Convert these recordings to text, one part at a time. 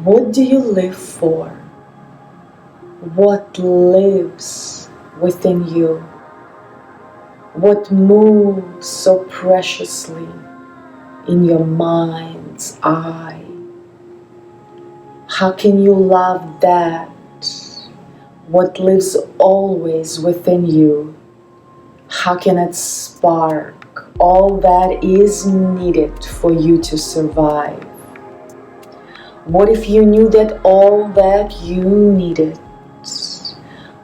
What do you live for? What lives within you? What moves so preciously in your mind's eye? How can you love that? What lives always within you? How can it spark all that is needed for you to survive? What if you knew that all that you needed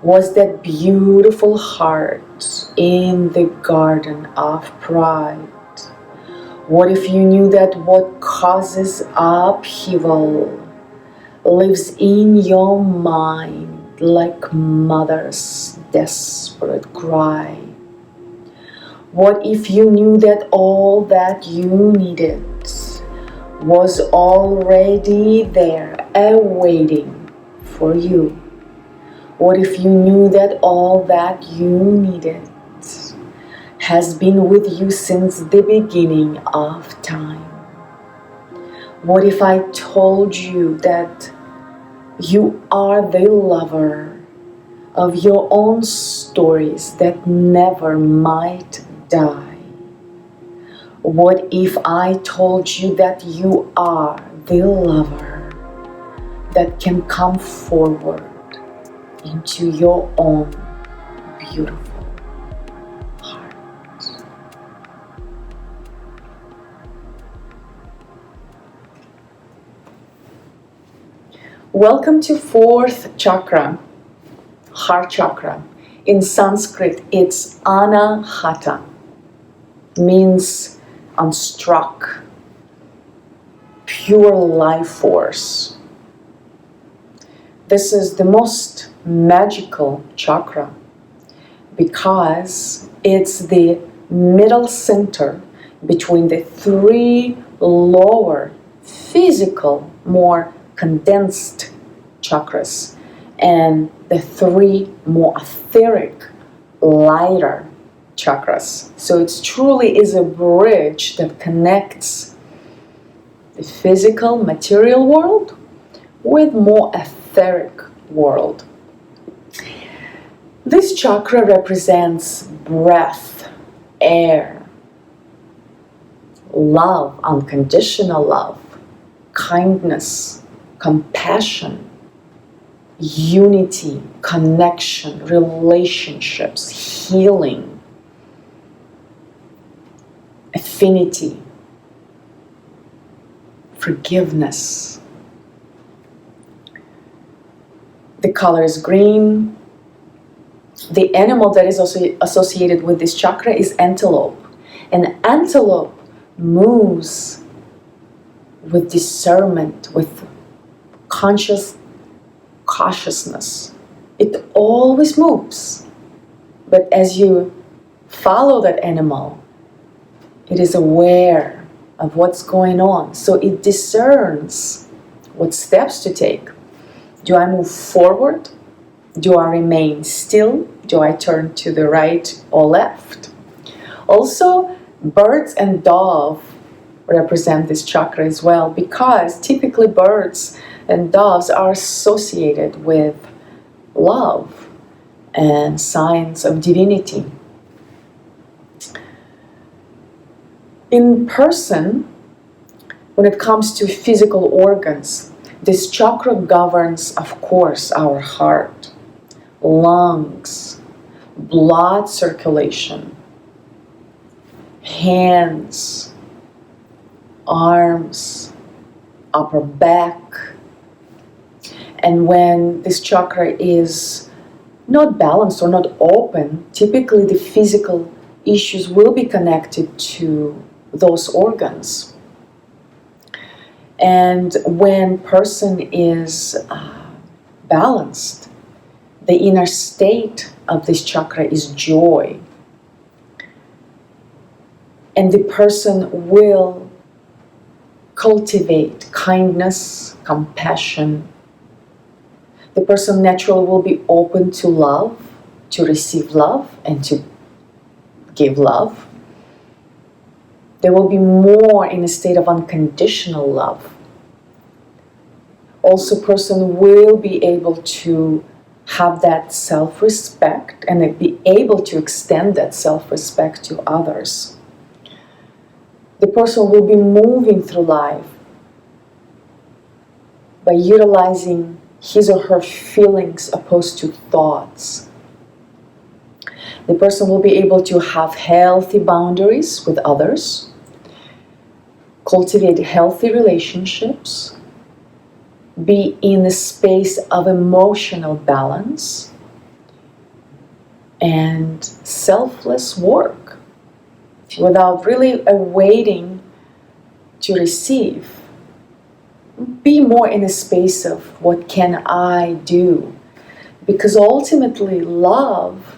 was that beautiful heart in the garden of pride? What if you knew that what causes upheaval lives in your mind like mother's desperate cry? What if you knew that all that you needed was already there, awaiting for you? What if you knew that all that you needed has been with you since the beginning of time? What if I told you that you are the lover of your own stories that never might die? What if I told you that you are the lover that can come forward into your own beautiful heart? Welcome to fourth chakra, Heart Chakra. In Sanskrit, it's Anahata, means unstruck, pure life force. This is the most magical chakra because it's the middle center between the three lower physical, more condensed chakras and the three more etheric, lighter chakras. So it truly is a bridge that connects the physical material world with more etheric world. This chakra represents breath, air, love, unconditional love, kindness, compassion, unity, connection, relationships, healing, affinity, forgiveness. The color is green. The animal that is also associated with this chakra is antelope. And antelope moves with discernment, with cautiousness. It always moves. But as you follow that animal, it is aware of what's going on. So it discerns what steps to take. Do I move forward? Do I remain still? Do I turn to the right or left? Also, birds and dove represent this chakra as well, because typically birds and doves are associated with love and signs of divinity. In person, when it comes to physical organs, this chakra governs, of course, our heart, lungs, blood circulation, hands, arms, upper back. And when this chakra is not balanced or not open, typically the physical issues will be connected to those organs. And when person is balanced, the inner state of this chakra is joy. And the person will cultivate kindness, compassion. The person naturally will be open to love, to receive love, and to give love. They will be more in a state of unconditional love. Also, person will be able to have that self-respect and be able to extend that self-respect to others. The person will be moving through life by utilizing his or her feelings opposed to thoughts. The person will be able to have healthy boundaries with others, cultivate healthy relationships, be in a space of emotional balance, and selfless work without really awaiting to receive. Be more in a space of what can I do? Because ultimately love,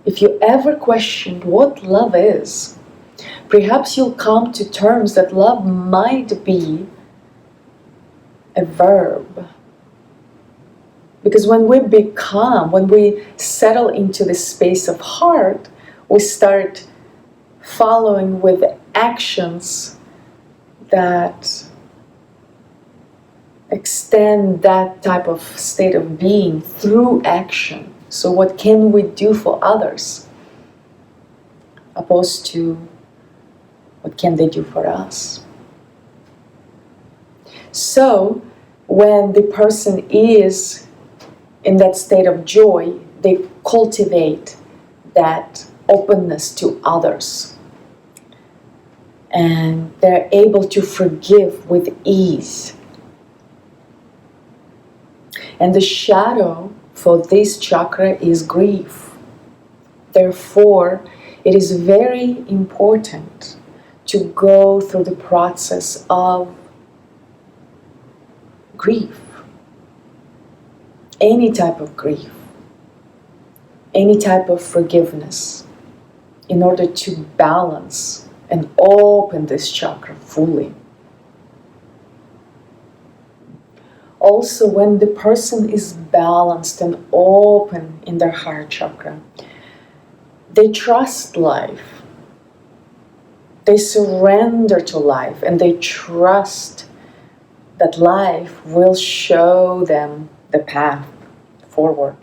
if you ever questioned what love is, perhaps you'll come to terms that love might be a verb. Because when we settle into the space of heart, we start following with actions that extend that type of state of being through action. So what can we do for others opposed to what can they do for us? So when the person is in that state of joy, they cultivate that openness to others. And they're able to forgive with ease. And the shadow for this chakra is grief. Therefore, it is very important to go through the process of grief. Any type of grief. Any type of forgiveness, in order to balance and open this chakra fully. Also, when the person is balanced and open in their heart chakra, they trust life. They surrender to life, and they trust that life will show them the path forward.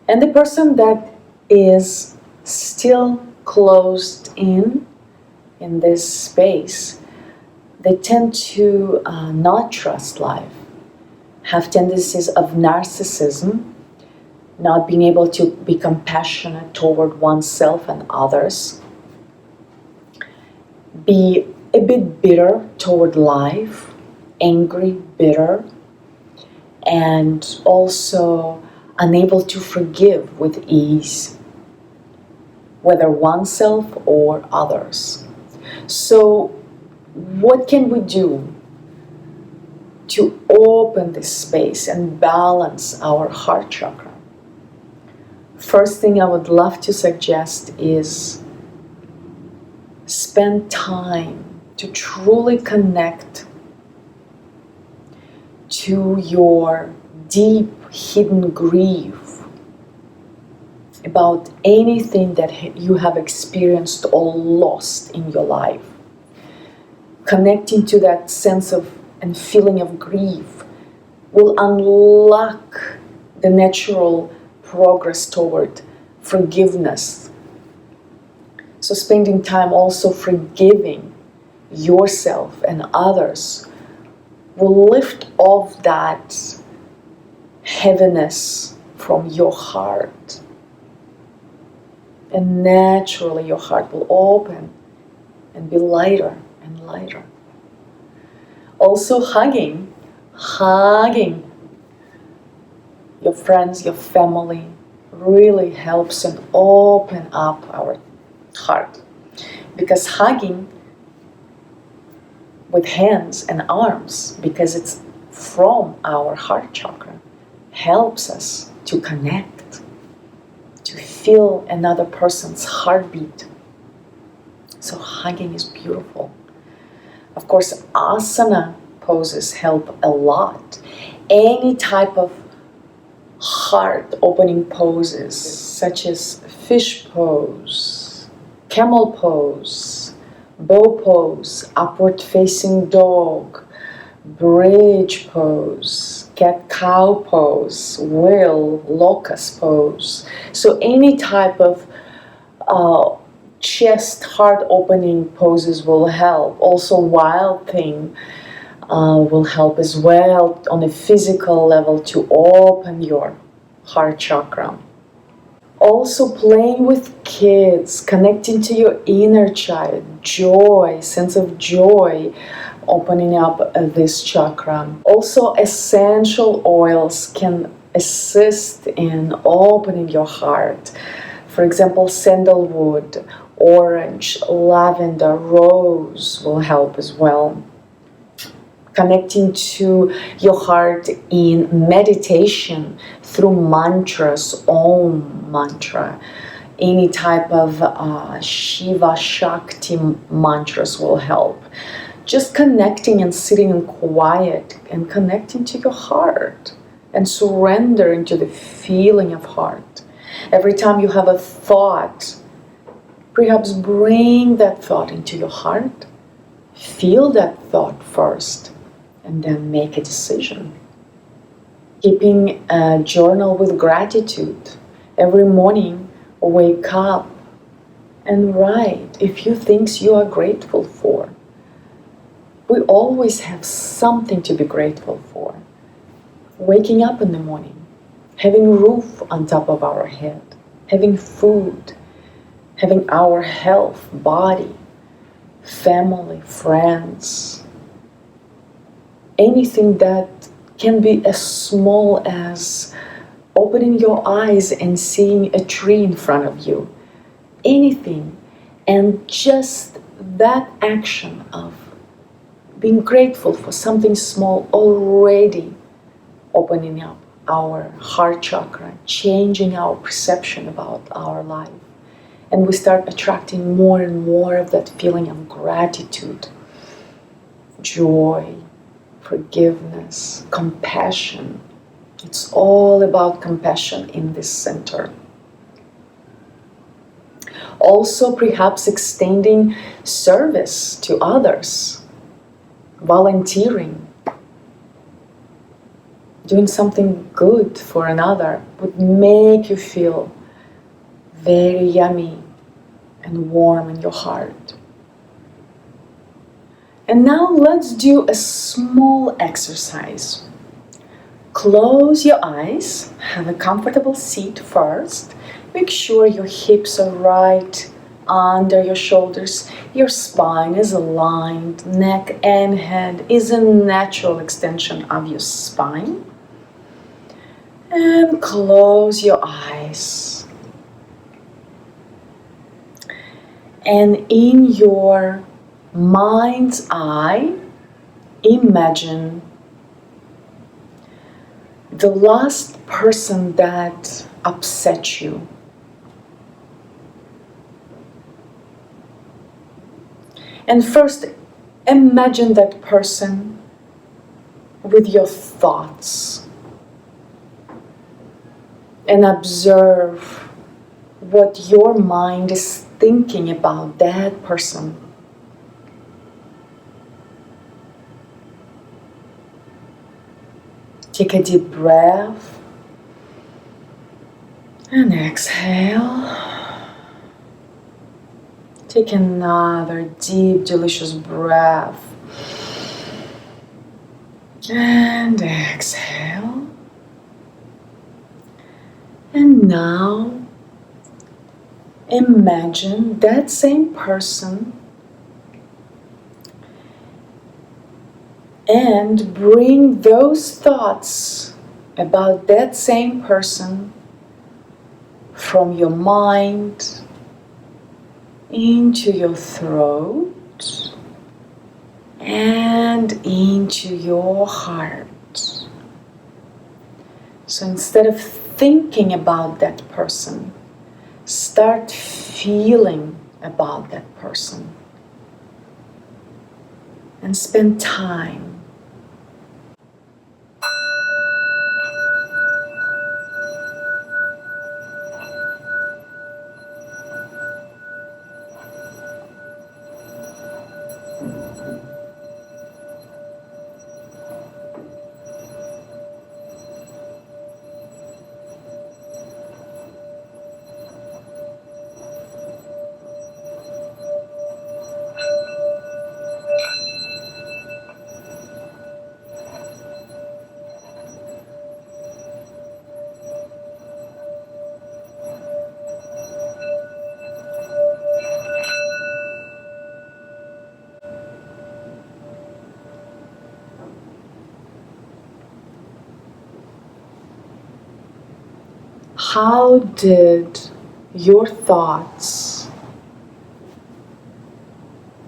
And the person that is still closed in this space, they tend to not trust life, have tendencies of narcissism, not being able to be compassionate toward oneself and others, be a bit bitter toward life, angry, bitter, and also unable to forgive with ease, whether oneself or others. So what can we do to open this space and balance our heart chakra? First thing I would love to suggest is spend time to truly connect to your deep hidden grief about anything that you have experienced or lost in your life. Connecting to that sense of and feeling of grief will unlock the natural progress toward forgiveness. So spending time also forgiving yourself and others will lift off that heaviness from your heart. And naturally your heart will open and be lighter and lighter. Also hugging your friends, your family really helps and open up our heart. Because hugging with hands and arms, because it's from our heart chakra, helps us to connect, to feel another person's heartbeat. So hugging is beautiful. Of course, asana poses help a lot. Any type of heart opening poses, such as fish pose, camel pose, bow pose, upward facing dog, bridge pose, cat-cow pose, whale, locust pose. So any type of chest, heart opening poses will help. Also wild thing will help as well on a physical level to open your heart chakra. Also playing with kids, connecting to your inner child, joy, sense of joy, opening up this chakra. Also essential oils can assist in opening your heart. For example, sandalwood, orange, lavender, rose will help as well. Connecting to your heart in meditation through mantras, Om mantra, any type of Shiva Shakti mantras will help. Just connecting and sitting in quiet and connecting to your heart and surrendering to the feeling of heart. Every time you have a thought, perhaps bring that thought into your heart. Feel that thought first and then make a decision. Keeping a journal with gratitude. Every morning, wake up and write a few things you are grateful for. We always have something to be grateful for. Waking up in the morning, having a roof on top of our head, having food, having our health, body, family, friends, anything that can be as small as opening your eyes and seeing a tree in front of you. Anything. And just that action of being grateful for something small already opening up our heart chakra, changing our perception about our life. And we start attracting more and more of that feeling of gratitude, joy, forgiveness, compassion. It's all about compassion in this center. Also, perhaps extending service to others, volunteering, doing something good for another would make you feel very yummy and warm in your heart. And now let's do a small exercise. Close your eyes, have a comfortable seat first. Make sure your hips are right under your shoulders. Your spine is aligned, neck and head is a natural extension of your spine. And close your eyes. And in your mind's eye, imagine the last person that upset you. And first, imagine that person with your thoughts and observe what your mind is thinking about that person. Take a deep breath and exhale. Take another deep, delicious breath and exhale. And now imagine that same person and bring those thoughts about that same person from your mind into your throat and into your heart. So instead of thinking about that person, start feeling about that person and spend time. how did your thoughts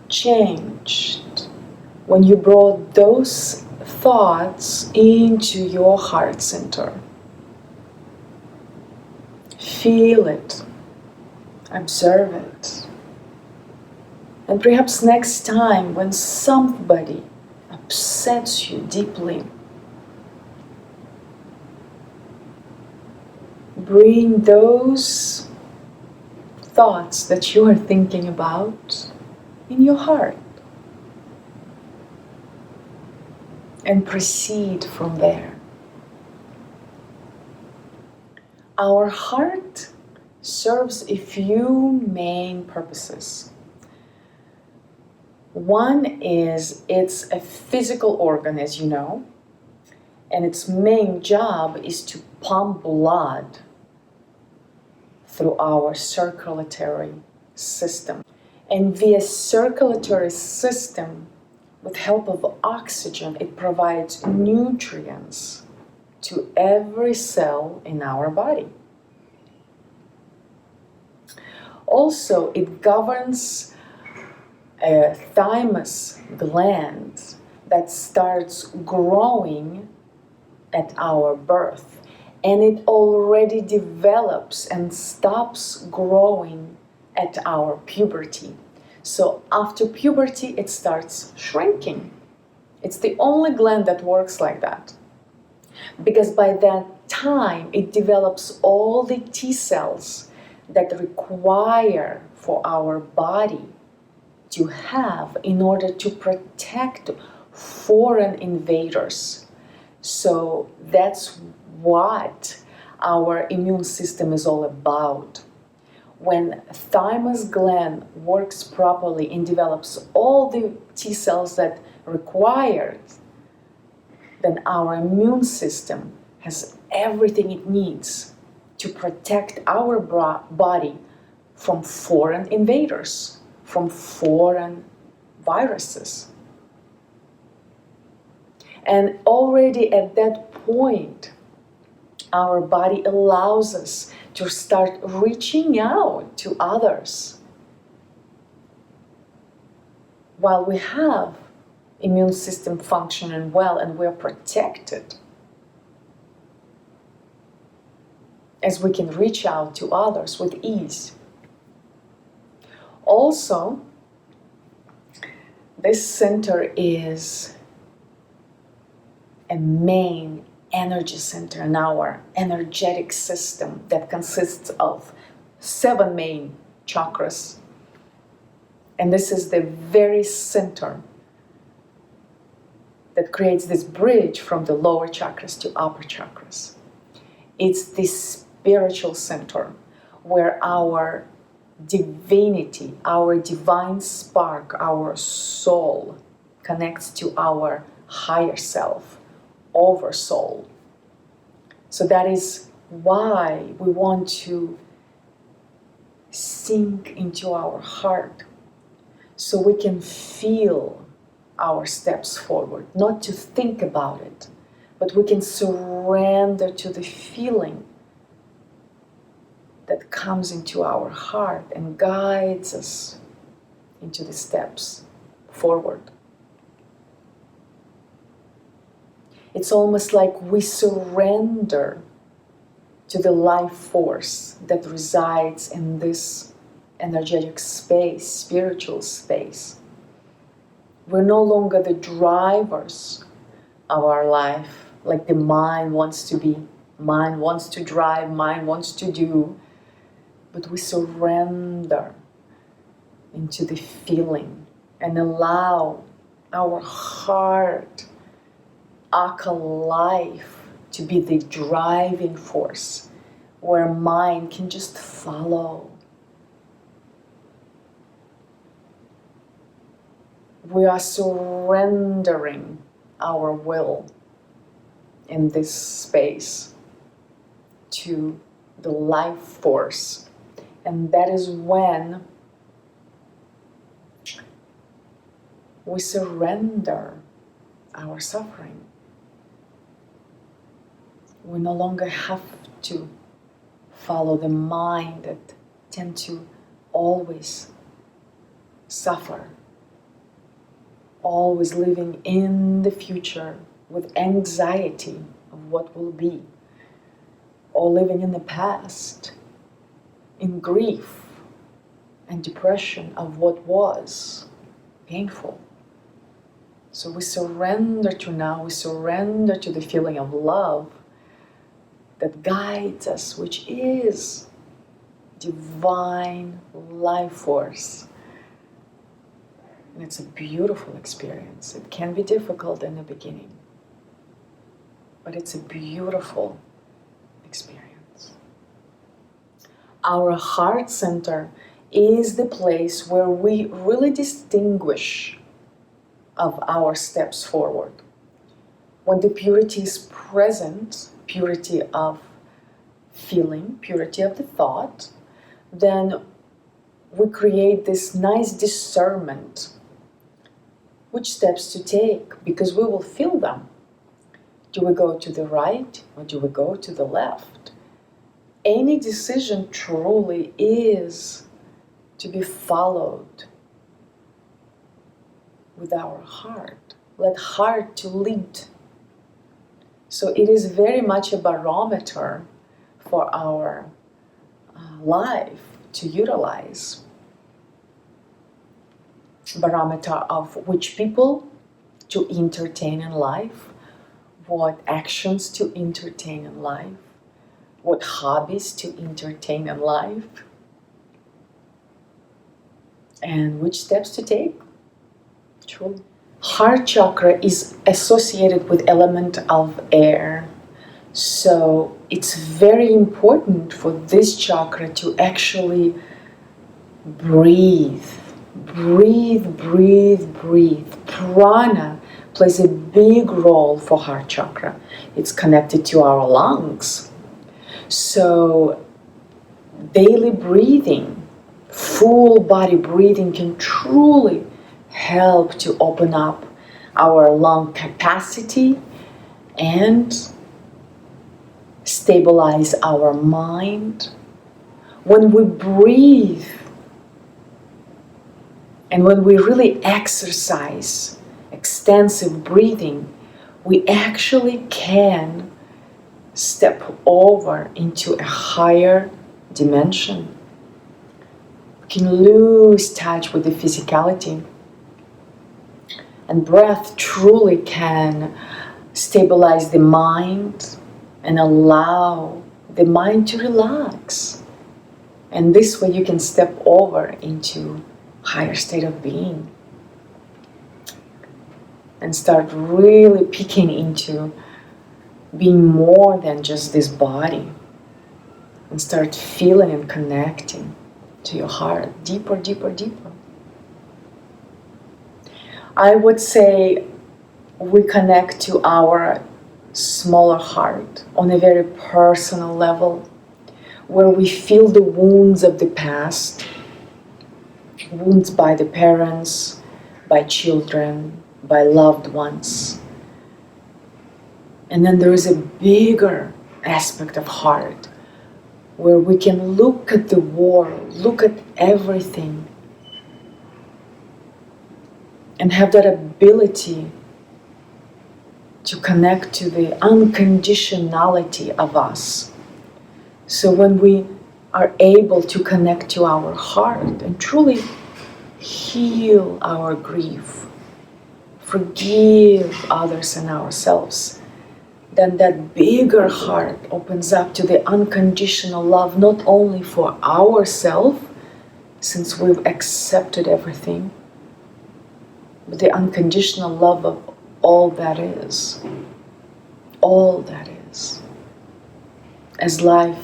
changed when you brought those thoughts into your heart center? Feel it, observe it, and perhaps next time when somebody upsets you deeply, bring those thoughts that you are thinking about in your heart and proceed from there. Our heart serves a few main purposes. One is it's a physical organ, as you know, and its main job is to pump blood through our circulatory system. And via circulatory system, with help of oxygen, it provides nutrients to every cell in our body. Also, it governs a thymus gland that starts growing at our birth, and it already develops and stops growing at our puberty. So after puberty, it starts shrinking. It's the only gland that works like that. Because by that time, it develops all the T cells that require for our body to have in order to protect foreign invaders. So that's what our immune system is all about. When thymus gland works properly and develops all the T cells that required, then our immune system has everything it needs to protect our body from foreign invaders, from foreign viruses. And already at that point, our body allows us to start reaching out to others. While we have immune system functioning well and we're protected, as we can reach out to others with ease. Also, this center is a main energy center in our energetic system that consists of 7 main chakras. And this is the very center that creates this bridge from the lower chakras to upper chakras. It's the spiritual center where our divinity, our divine spark, our soul connects to our higher self, oversoul. So that is why we want to sink into our heart so we can feel our steps forward, not to think about it, but we can surrender to the feeling that comes into our heart and guides us into the steps forward. It's almost like we surrender to the life force that resides in this energetic space, spiritual space. We're no longer the drivers of our life, like the mind wants to be, mind wants to drive, mind wants to do, but we surrender into the feeling and allow our heart, Aka life, to be the driving force where mind can just follow. We are surrendering our will in this space to the life force. And that is when we surrender our suffering. We no longer have to follow the mind that tend to always suffer, always living in the future with anxiety of what will be, or living in the past in grief and depression of what was painful. So we surrender to now, we surrender to the feeling of love that guides us, which is divine life force. And it's a beautiful experience. It can be difficult in the beginning, but it's a beautiful experience. Our heart center is the place where we really distinguish of our steps forward. When the purity is present, purity of feeling, purity of the thought, then we create this nice discernment which steps to take, because we will feel them. Do we go to the right or do we go to the left? Any decision truly is to be followed with our heart. Let heart to lead. So it is very much a barometer for our life to utilize. Barometer of which people to entertain in life, what actions to entertain in life, what hobbies to entertain in life, and which steps to take. Truly. Heart chakra is associated with element of air. So it's very important for this chakra to actually breathe. Breathe, breathe, breathe. Prana plays a big role for heart chakra. It's connected to our lungs. So daily breathing, full body breathing can truly help to open up our lung capacity and stabilize our mind. When we breathe and when we really exercise extensive breathing, we actually can step over into a higher dimension. We can lose touch with the physicality. And breath truly can stabilize the mind and allow the mind to relax. And this way you can step over into higher state of being and start really peeking into being more than just this body, and start feeling and connecting to your heart deeper, deeper, deeper. I would say we connect to our smaller heart on a very personal level, where we feel the wounds of the past, wounds by the parents, by children, by loved ones. And then there is a bigger aspect of heart, where we can look at the world, look at everything, and have that ability to connect to the unconditionality of us. So when we are able to connect to our heart and truly heal our grief, forgive others and ourselves, then that bigger heart opens up to the unconditional love, not only for ourselves, since we've accepted everything, but the unconditional love of all that is. All that is. As life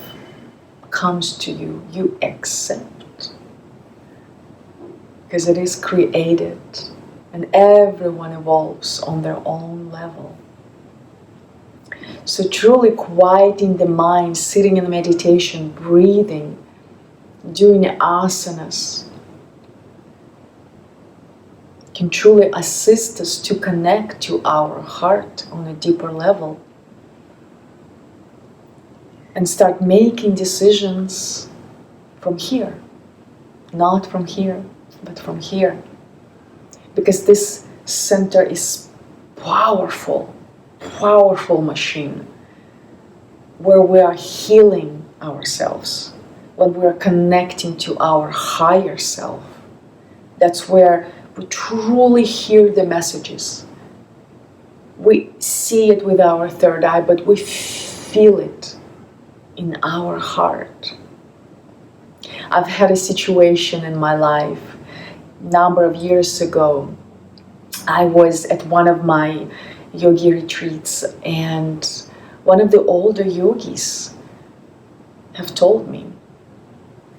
comes to you, you accept. Because it is created, and everyone evolves on their own level. So truly quieting the mind, sitting in meditation, breathing, doing asanas, can truly assist us to connect to our heart on a deeper level. and start making decisions from here. Not from here, but from here. Because this center is powerful, powerful machine where we are healing ourselves, when we are connecting to our higher self. That's where we truly hear the messages. We see it with our third eye, but we feel it in our heart. I've had a situation in my life a number of years ago. I was at one of my yogi retreats, and one of the older yogis have told me,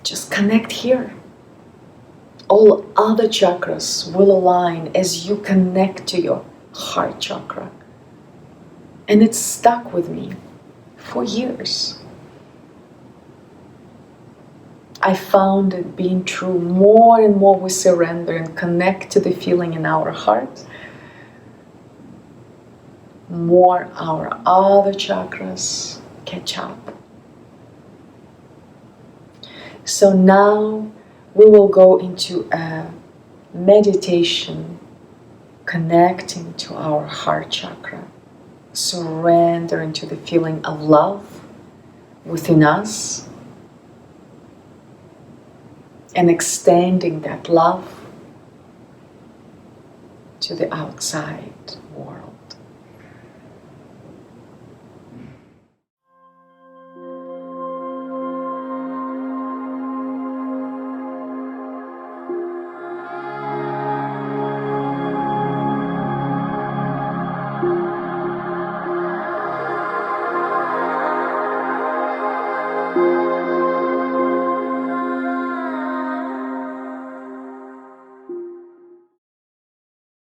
just connect here. All other chakras will align as you connect to your heart chakra. And it stuck with me for years. I found it being true. More and more we surrender and connect to the feeling in our heart, more our other chakras catch up. So now we will go into a meditation connecting to our heart chakra, surrendering to the feeling of love within us, and extending that love to the outside.